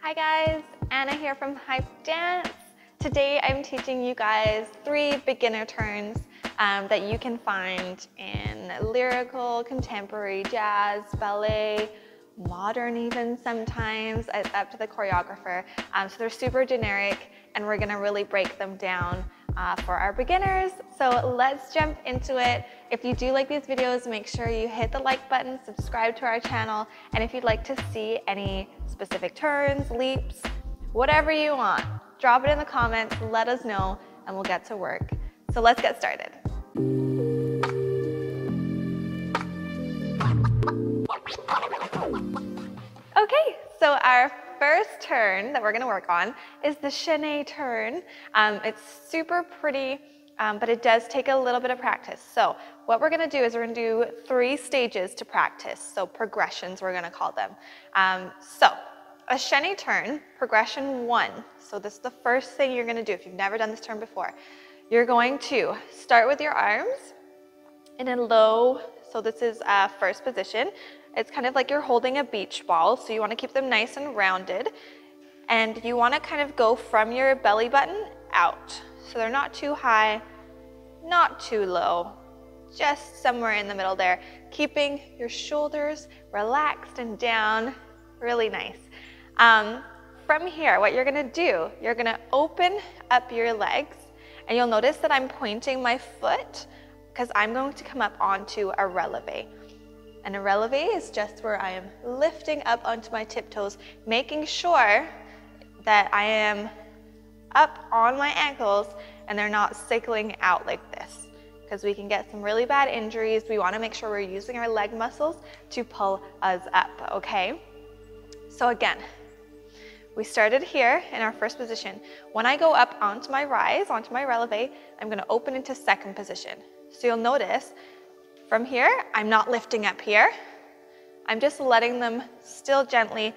Hi guys, Anna here from Hype Dance. Today I'm teaching you guys 3 beginner turns that you can find in lyrical, contemporary, jazz, ballet, modern even sometimes. It's up to the choreographer. So they're super generic and we're gonna really break them down for our beginners. So let's jump into it. If you do like these videos, make sure you hit the like button, subscribe to our channel, and if you'd like to see any specific turns, leaps, whatever you want, drop it in the comments, let us know, and we'll get to work. So let's get started. Okay, so our first turn that we're going to work on is the Chaine Turn. It's super pretty, but it does take a little bit of practice. So what we're going to do is we're going to do 3 stages to practice, so progressions we're going to call them. So a Chaine Turn, progression 1. So this is the first thing you're going to do if you've never done this turn before. You're going to start with your arms in a low, so this is first position. It's kind of like you're holding a beach ball, so you want to keep them nice and rounded. And you want to kind of go from your belly button out. So they're not too high, not too low, just somewhere in the middle there. Keeping your shoulders relaxed and down, really nice. From here, what you're going to do, you're going to open up your legs, and you'll notice that I'm pointing my foot because I'm going to come up onto a releve. And a releve is just where I am lifting up onto my tiptoes, making sure that I am up on my ankles and they're not cycling out like this, because we can get some really bad injuries. We want to make sure we're using our leg muscles to pull us up, okay? So again, we started here in our first position. When I go up onto my rise, onto my releve, I'm going to open into second position. So you'll notice from here, I'm not lifting up here. I'm just letting them still gently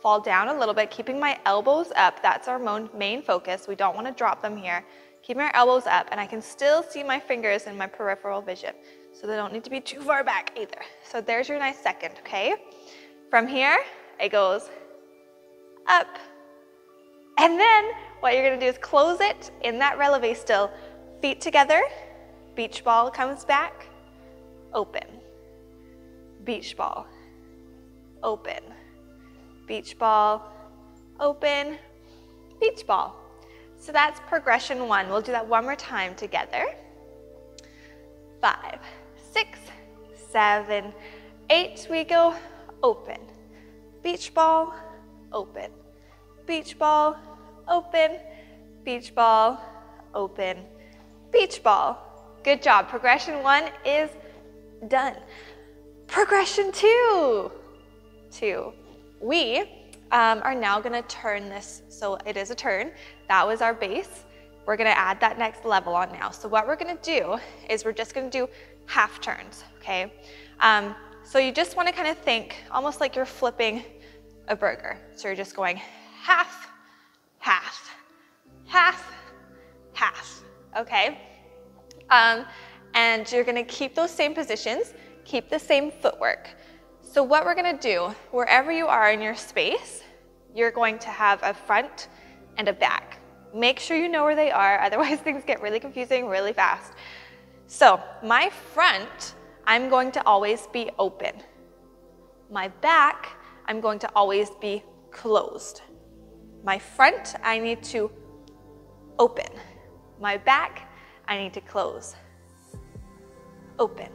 fall down a little bit, keeping my elbows up. That's our main focus. We don't want to drop them here. Keeping our elbows up, and I can still see my fingers in my peripheral vision. So they don't need to be too far back either. So there's your nice second, okay? From here, it goes up. And then what you're going to do is close it in that releve still. Feet together, beach ball comes back, open, beach ball, open, beach ball, open, beach ball. So that's progression 1. We'll do that one more time together. 5, 6, 7, 8. We go open, beach ball, open, beach ball, open, beach ball, open, beach ball. Good job. Progression 1 is done. Progression 2. We are now going to turn this, so it is a turn. That was our base. We're going to add that next level on now. So what we're going to do is we're just going to do half turns, okay? So you just want to kind of think almost like you're flipping a burger. So you're just going half, half, half, half, okay? And you're going to keep those same positions, keep the same footwork. So what we're going to do, wherever you are in your space, you're going to have a front and a back. Make sure you know where they are, otherwise things get really confusing really fast. So my front, I'm going to always be open. My back, I'm going to always be closed. My front, I need to open. My back, I need to close. Open,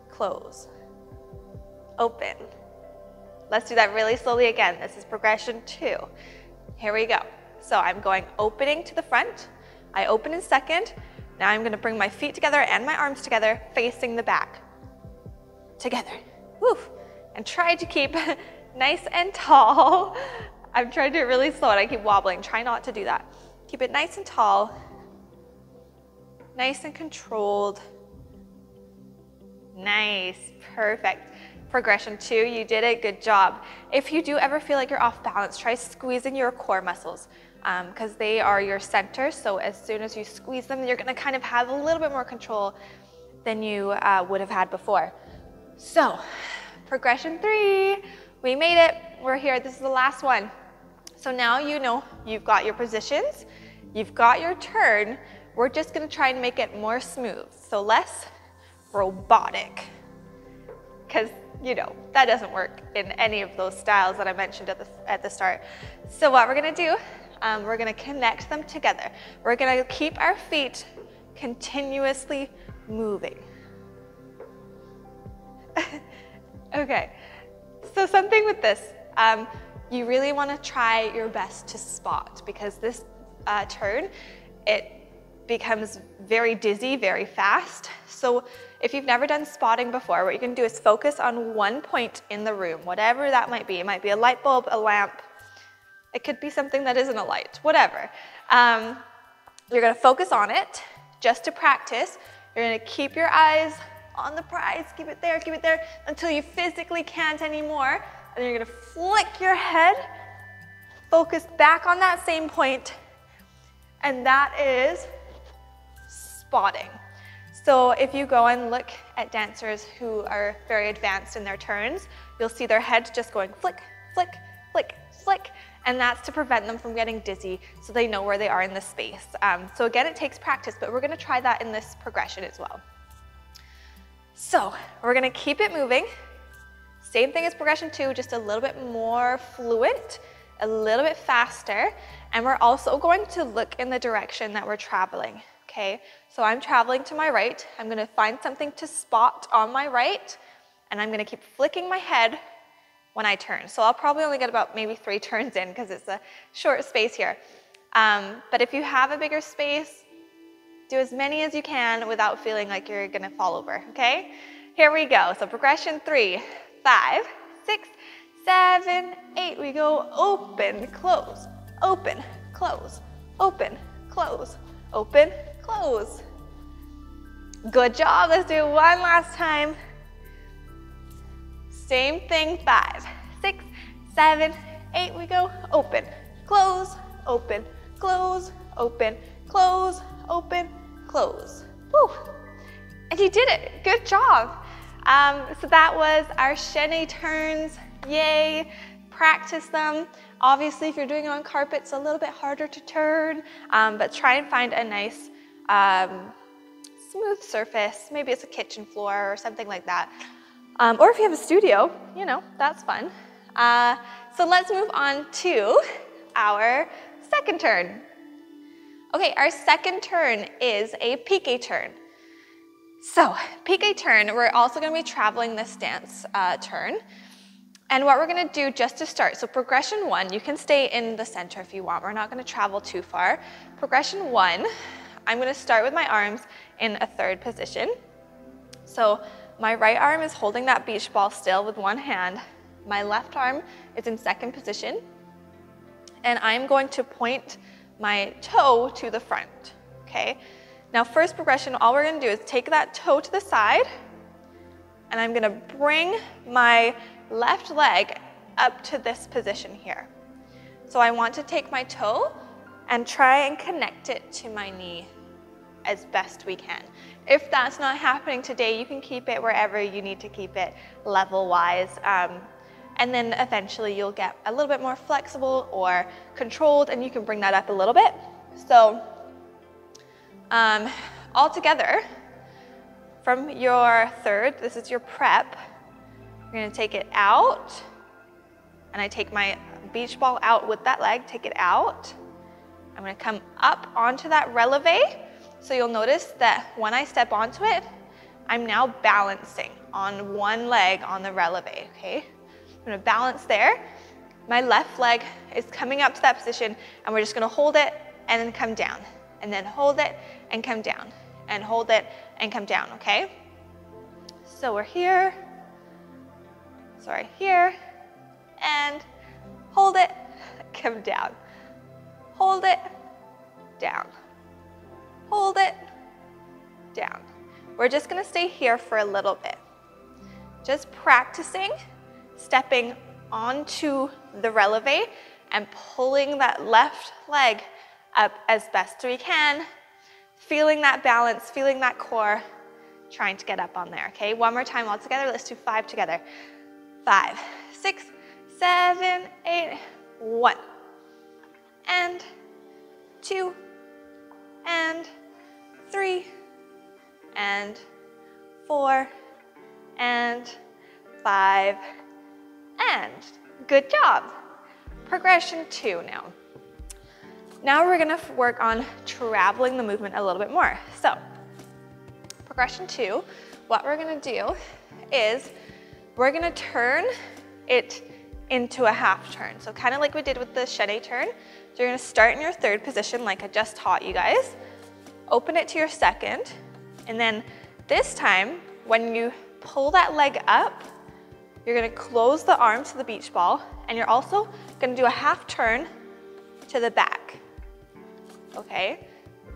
close, open. Let's do that really slowly again. This is progression 2. Here we go. So I'm going opening to the front. I open in second. Now I'm going to bring my feet together and my arms together, facing the back. Together. Woo. And try to keep nice and tall. I'm trying to do it really slow and I keep wobbling. Try not to do that. Keep it nice and tall. Nice and controlled. Nice. Perfect. Progression 2, you did it. Good job. If you do ever feel like you're off balance, try squeezing your core muscles because they are your center. So as soon as you squeeze them, you're going to kind of have a little bit more control than you would have had before. So progression 3, we made it. we're here. This is the last one. So now you know you've got your positions, you've got your turn. We're just gonna try and make it more smooth, so less robotic, because you know that doesn't work in any of those styles that I mentioned at the start. So what we're gonna do, we're gonna connect them together. We're gonna keep our feet continuously moving. Okay, so something with this, you really want to try your best to spot, because this turn, it becomes very dizzy very fast. So if you've never done spotting before, what you can do is focus on one point in the room, whatever that might be. It might be a light bulb, a lamp. It could be something that isn't a light, whatever. You're going to focus on it just to practice. You're going to keep your eyes on the prize, keep it there until you physically can't anymore. And then you're gonna flick your head, focus back on that same point, and that is spotting. So if you go and look at dancers who are very advanced in their turns, you'll see their heads just going flick, flick, flick, flick, and that's to prevent them from getting dizzy, so they know where they are in the space. So again, it takes practice, but we're gonna try that in this progression as well. So we're gonna keep it moving. Same thing as progression 2, just a little bit more fluent, a little bit faster. And we're also going to look in the direction that we're traveling, okay? So I'm traveling to my right. I'm gonna find something to spot on my right, and I'm gonna keep flicking my head when I turn. So I'll probably only get about maybe 3 turns in because it's a short space here. But if you have a bigger space, do as many as you can without feeling like you're gonna fall over, okay? Here we go. So progression 3, 5, 6, 7, 8. We go open, close, open, close, open, close, open, close. Good job. Let's do it one last time. Same thing. 5, 6, 7, 8. We go open, close, open, close, open, close, open, close. Woo. And you did it. Good job. So that was our chaine turns. Yay. Practice them. Obviously, if you're doing it on carpet, it's a little bit harder to turn, but try and find a nice smooth surface. Maybe it's a kitchen floor or something like that. Or if you have a studio, you know, that's fun. So let's move on to our second turn. Okay, our second turn is a pique turn. So, pique turn, we're also gonna be traveling this dance turn. And what we're gonna do just to start, so progression 1, you can stay in the center if you want. We're not gonna travel too far. Progression 1, I'm gonna start with my arms in a 3rd position. So my right arm is holding that beach ball still with one hand. My left arm is in 2nd position. And I'm going to point my toe to the front, okay? Now, first progression, all we're gonna do is take that toe to the side, and I'm gonna bring my left leg up to this position here. So I want to take my toe and try and connect it to my knee as best we can. If that's not happening today, you can keep it wherever you need to keep it level-wise. And then eventually you'll get a little bit more flexible or controlled, and you can bring that up a little bit. So all together, from your 3rd, this is your prep, you're gonna take it out, and I take my beach ball out with that leg, take it out. I'm gonna come up onto that releve. So you'll notice that when I step onto it, I'm now balancing on one leg on the releve, okay? I'm gonna balance there. My left leg is coming up to that position, and we're just gonna hold it and then come down, and then hold it and come down, and hold it and come down, okay? So we're here, sorry, here, and hold it, come down, hold it, down, hold it, down. We're just gonna stay here for a little bit. Just practicing stepping onto the releve and pulling that left leg up as best we can, feeling that balance, feeling that core, trying to get up on there, okay? One more time all together, let's do 5 together. 5, 6, 7, 8, 1, and 2, and 3, and 4, and 5, and good job. Progression 2 now. Now we're gonna work on traveling the movement a little bit more. So, progression 2, what we're gonna do is we're gonna turn it into a half turn. So kind of like we did with the Chaine Turn. So you're gonna start in your third position like I just taught you guys. Open it to your second. And then this time, when you pull that leg up, you're gonna close the arm to the beach ball, and you're also gonna do a half turn to the back, okay?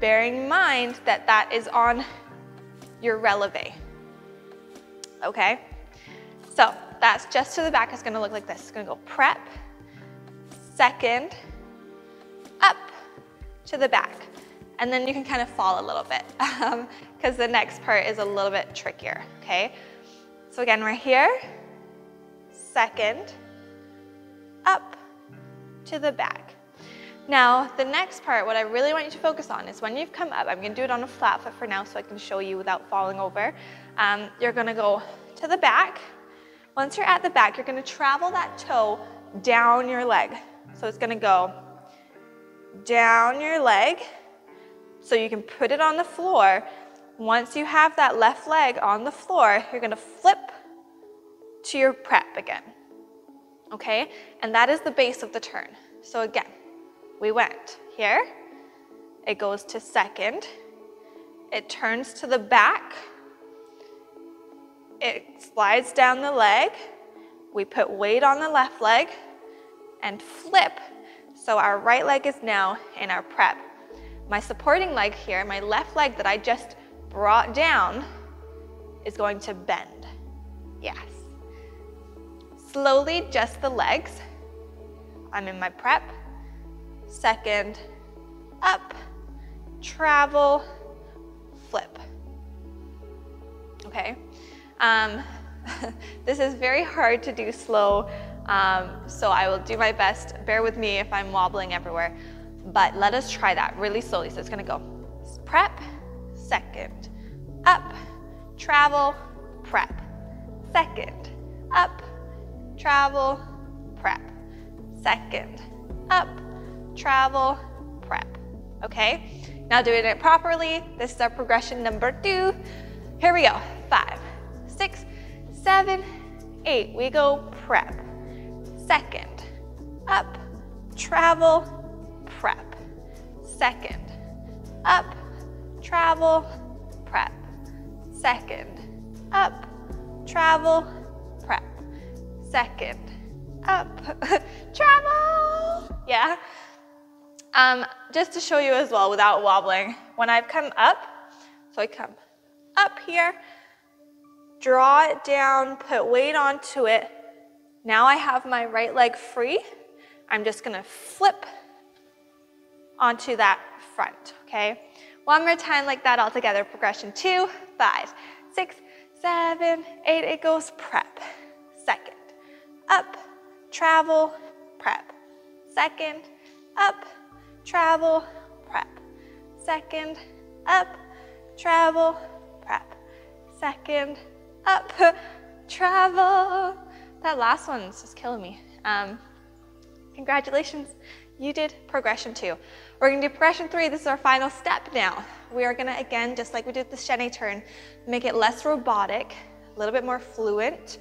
Bearing in mind that that is on your releve, okay? So that's just to the back. It's gonna look like this. It's gonna go prep, second, up, to the back. And then you can kind of fall a little bit because the next part is a little bit trickier, okay? So again, we're here, second, up, to the back. Now, the next part, what I really want you to focus on is when you've come up, I'm gonna do it on a flat foot for now so I can show you without falling over. You're gonna go to the back. Once you're at the back, you're gonna travel that toe down your leg. So it's gonna go down your leg so you can put it on the floor. Once you have that left leg on the floor, you're gonna flip to your prep again, okay? And that is the base of the turn. So again, we went here, it goes to second, it turns to the back, it slides down the leg, we put weight on the left leg, and flip. So our right leg is now in our prep. My supporting leg here, my left leg that I just brought down, is going to bend. Yes. Slowly, just the legs. I'm in my prep. Second, up, travel, flip. Okay. This is very hard to do slow, so I will do my best. Bear with me if I'm wobbling everywhere, but let us try that really slowly. So it's gonna go prep, second, up, travel, prep, second, up, travel, prep, second, up, travel, prep. Okay, now doing it properly. This is our progression number 2. Here we go. 5, 6, 7, 8. We go prep, second, up, travel, prep, second, up, travel, prep, second, up, travel, prep, second, up, travel. Yeah. Just to show you as well without wobbling, when I've come up, so I come up here, draw it down, put weight onto it. Now I have my right leg free. I'm just gonna flip onto that front, okay? One more time like that all together. Progression 2, 5, 6, 7, 8. It goes prep, second, up, travel, prep, second, up, travel, prep, second, up, travel, prep, second, up, travel. That last one's just killing me. Congratulations, you did progression 2. We're gonna do progression 3. This is our final step now. We are gonna, again, just like we did the Chaine Turn, make it less robotic, a little bit more fluent.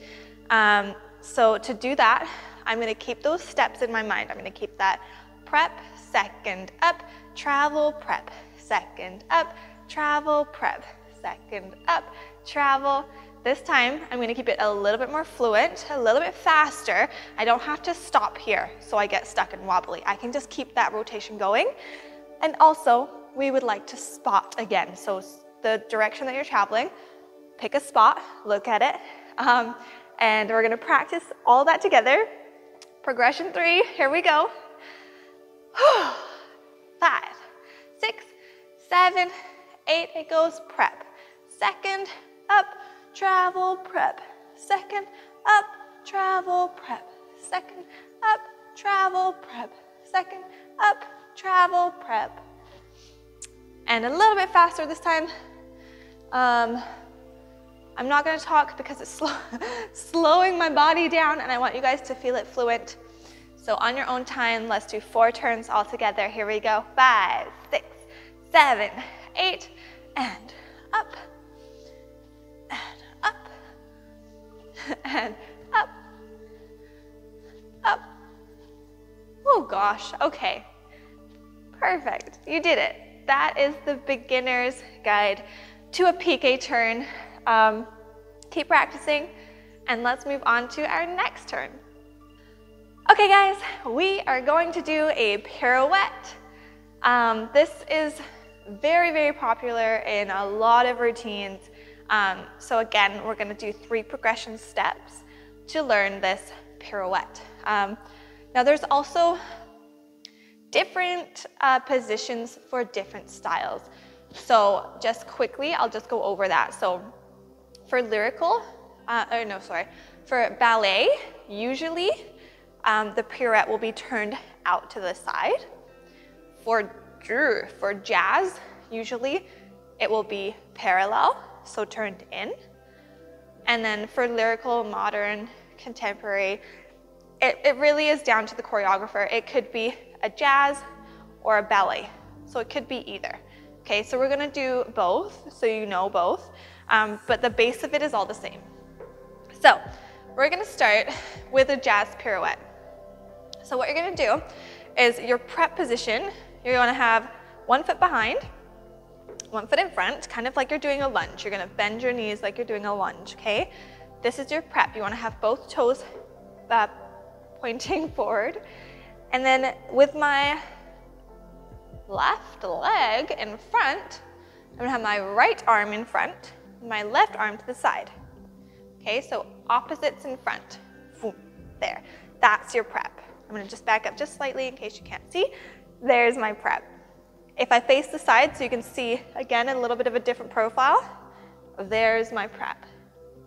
So to do that, I'm gonna keep those steps in my mind. I'm gonna keep that prep, second, up, travel, prep, second, up, travel, prep, second, up, travel. This time, I'm gonna keep it a little bit more fluent, a little bit faster. I don't have to stop here so I get stuck and wobbly. I can just keep that rotation going. And also, we would like to spot again. So the direction that you're traveling, pick a spot, look at it, and we're gonna practice all that together. Progression 3, here we go. 5, 6, 7, 8, it goes prep. Second, up, travel, prep. Second, up, travel, prep. second, up, travel, prep, second, up, travel, prep. And a little bit faster this time. I'm not gonna talk because it's slowing my body down, and I want you guys to feel it fluent. So on your own time, let's do 4 turns all together. Here we go. 5, 6, 7, 8, and up, and up, and up, up. Oh gosh, okay. Perfect, you did it. That is the beginner's guide to a pique turn. Keep practicing, and let's move on to our next turn. Okay guys, we are going to do a pirouette. This is very, very popular in a lot of routines. So again, we're gonna do 3 progression steps to learn this pirouette. Now there's also different positions for different styles. So just quickly, I'll just go over that. So for for ballet, usually the pirouette will be turned out to the side. For jazz, usually it will be parallel, so turned in. And then for lyrical, modern, contemporary, it really is down to the choreographer. It could be a jazz or a ballet, so it could be either. Okay, so we're gonna do both, so you know both, but the base of it is all the same. So we're gonna start with a jazz pirouette. So what you're gonna do is your prep position, you're gonna have 1 foot behind, 1 foot in front, kind of like you're doing a lunge. You're gonna bend your knees like you're doing a lunge, okay? This is your prep. You wanna have both toes pointing forward. And then with my left leg in front, I'm gonna have my right arm in front, my left arm to the side. Okay, so opposites in front. There, that's your prep. I'm gonna just back up just slightly in case you can't see. There's my prep. If I face the side so you can see, again, a little bit of a different profile, there's my prep,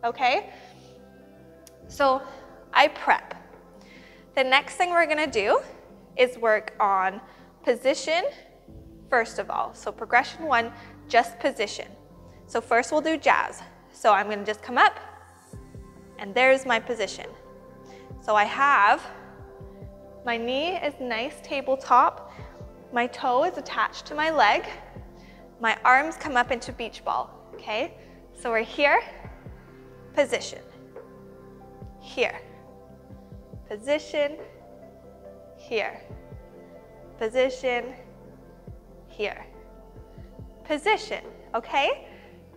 okay? So I prep. The next thing we're gonna do is work on position, first of all. So progression 1, just position. So first we'll do jazz. So I'm gonna just come up, and there's my position. So I have, my knee is nice tabletop, my toe is attached to my leg, my arms come up into beach ball, okay? So we're here, position, here, position, here, position, here, position, okay?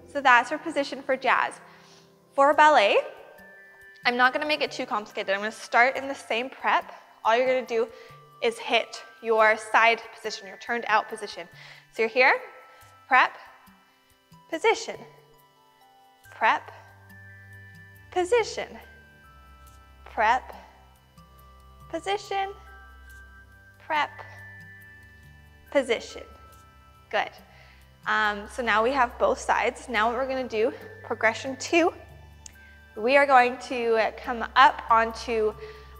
So that's our position for jazz. For ballet, I'm not gonna make it too complicated. I'm gonna start in the same prep. All you're gonna do is hit your side position, your turned out position. So you're here, prep, position, prep, position, prep, position, prep, position. Good. So now we have both sides. Now what we're gonna do, progression 2, we are going to come up onto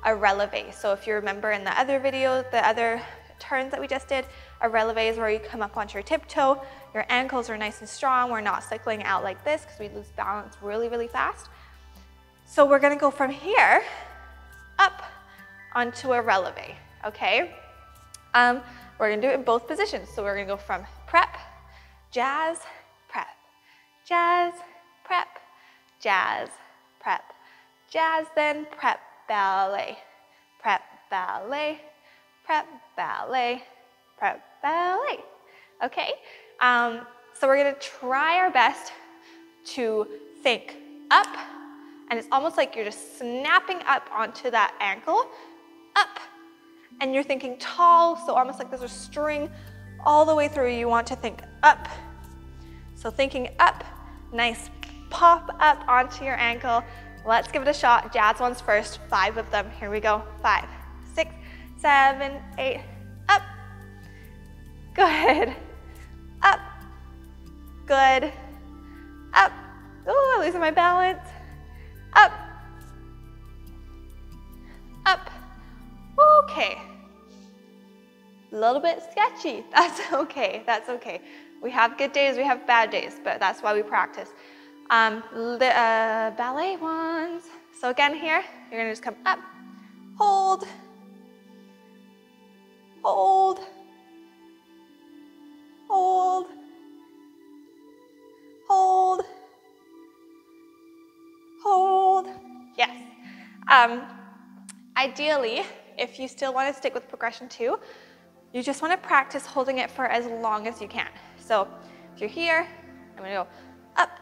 a releve. So if you remember in the other video, the other turns that we just did, a releve is where you come up onto your tiptoe, your ankles are nice and strong, we're not cycling out like this because we lose balance really, really fast. So we're gonna go from here up onto a releve, okay? We're gonna do it in both positions. So we're gonna go from prep, jazz, prep, jazz, prep, jazz, prep, jazz, then prep, ballet, prep, ballet, prep, ballet, prep, ballet, okay? So we're gonna try our best to think up, and it's almost like you're just snapping up onto that ankle, up, and you're thinking tall, so almost like there's a string all the way through. You want to think up. So thinking up, nice pop up onto your ankle. Let's give it a shot. Jazz ones first, 5 of them. Here we go. 5, 6, 7, 8, up. Good. Up. Good. Up. Oh, I'm losing my balance. Up. Up. okay. A little bit sketchy, that's okay, that's okay. We have good days, we have bad days, but that's why we practice. Ballet ones. So again here, you're gonna just come up, hold, hold, hold, hold, hold. Yes. Ideally, if you still want to stick with progression 2, you just want to practice holding it for as long as you can. So if you're here, I'm going to go up,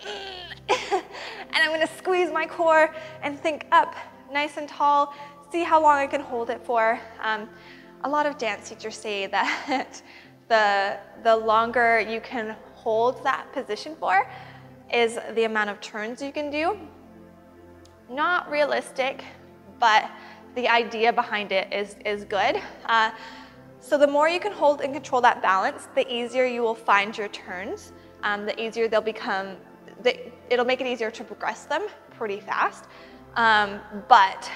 and I'm going to squeeze my core and think up nice and tall. See how long I can hold it for. A lot of dance teachers say that the longer you can hold that position for is the amount of turns you can do. Not realistic, but the idea behind it is good. So the more you can hold and control that balance, the easier you will find your turns. The easier they'll become, it'll make it easier to progress them pretty fast. But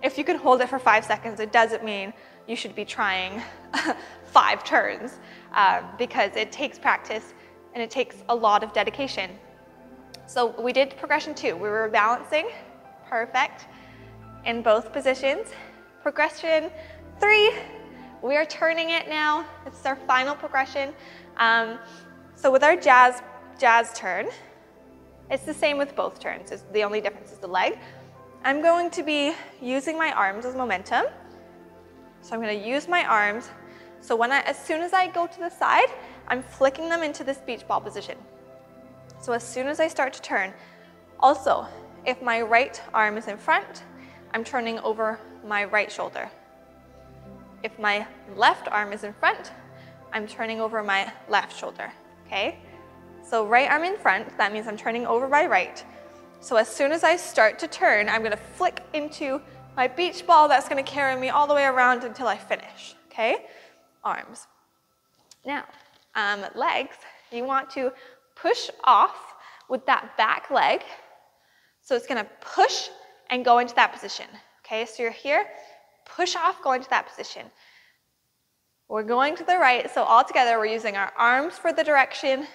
if you can hold it for 5 seconds, it doesn't mean you should be trying 5 turns because it takes practice and it takes a lot of dedication. So we did progression 2. We were balancing, perfect, in both positions. Progression 3, we are turning it now. This is our final progression. So with our jazz turn, it's the same with both turns. The only difference is the leg. I'm going to be using my arms as momentum. So I'm going to use my arms. So as soon as I go to the side, I'm flicking them into this beach ball position. So as soon as I start to turn, also, if my right arm is in front, I'm turning over my right shoulder. If my left arm is in front, I'm turning over my left shoulder, okay? So right arm in front, that means I'm turning over my right. So as soon as I start to turn, I'm gonna flick into my beach ball that's gonna carry me all the way around until I finish, okay? Arms. Now, legs, you want to push off with that back leg. So it's gonna push and go into that position, okay? So you're here, push off, go into that position. We're going to the right, so all together we're using our arms for the direction,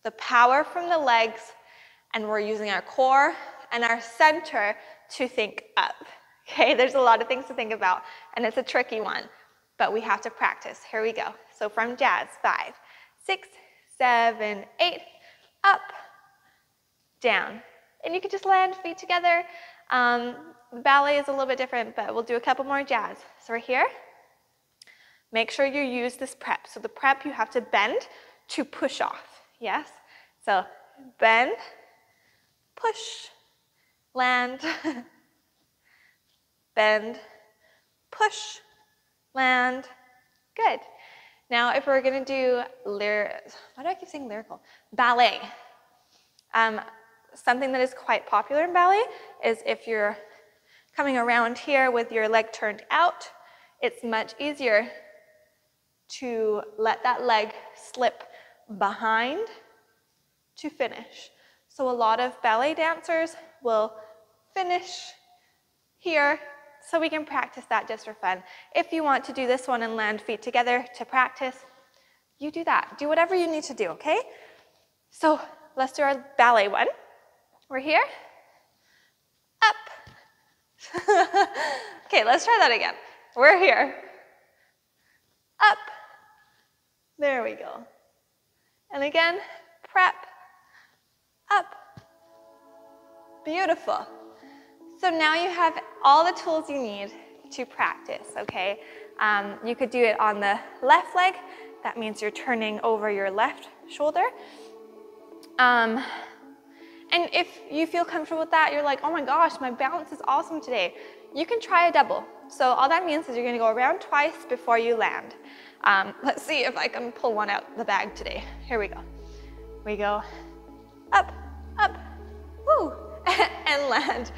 the power from the legs, and we're using our core and our center to think up, okay? There's a lot of things to think about, and it's a tricky one, but we have to practice. Here we go. So from jazz, 5, 6, 7, 8, up, down. And you can just land feet together. Ballet is a little bit different, but we'll do a couple more jazz. So we're here. Make sure you use this prep. So the prep, you have to bend to push off, yes? So bend, push, land, bend, push, land. Good. Now if we're gonna do why do I keep saying lyrical? Ballet. Something that is quite popular in ballet is if you're coming around here with your leg turned out, it's much easier to let that leg slip behind to finish. So a lot of ballet dancers will finish here, so we can practice that just for fun. If you want to do this one and land feet together to practice, you do that. Do whatever you need to do, okay? So let's do our ballet one. We're here, up. Okay, let's try that again. We're here, up. There we go. And again, prep, up. Beautiful. So now you have all the tools you need to practice, okay? You could do it on the left leg. That means you're turning over your left shoulder. And if you feel comfortable with that, you're like, oh my gosh, my balance is awesome today. You can try a double. So all that means is you're gonna go around twice before you land. Let's see if I can pull one out the bag today. Here we go. We go up, up, woo, and land.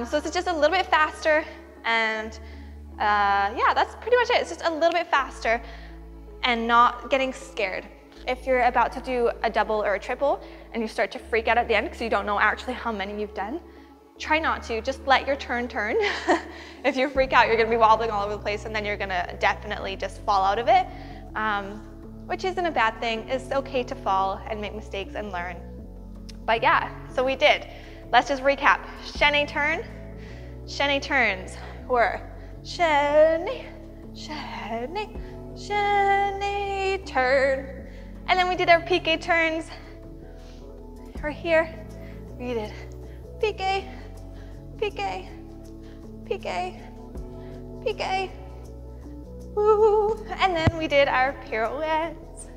So it's just a little bit faster, and yeah, that's pretty much it. It's just a little bit faster and not getting scared. If you're about to do a double or a triple and you start to freak out at the end because you don't know actually how many you've done, try not to, just let your turn turn. If you freak out, you're gonna be wobbling all over the place and then you're gonna definitely just fall out of it, which isn't a bad thing. It's okay to fall and make mistakes and learn. But yeah, so we did. Let's just recap. Chaine turn, chaine turns were chaine, chaine, chaine turn. And then we did our pique turns. Right here, we did pique, pique, pique, pique, woo. And then we did our pirouettes.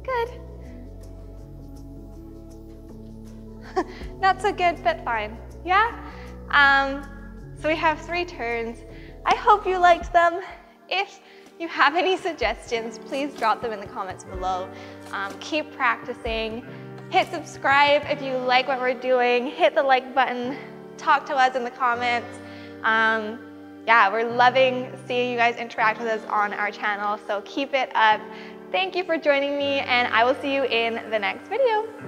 Good. Not so good, but fine. Yeah? So we have 3 turns. I hope you liked them. If you have any suggestions, please drop them in the comments below. Keep practicing. Hit subscribe if you like what we're doing. Hit the like button. Talk to us in the comments. Yeah, we're loving seeing you guys interact with us on our channel, so keep it up. Thank you for joining me, and I will see you in the next video.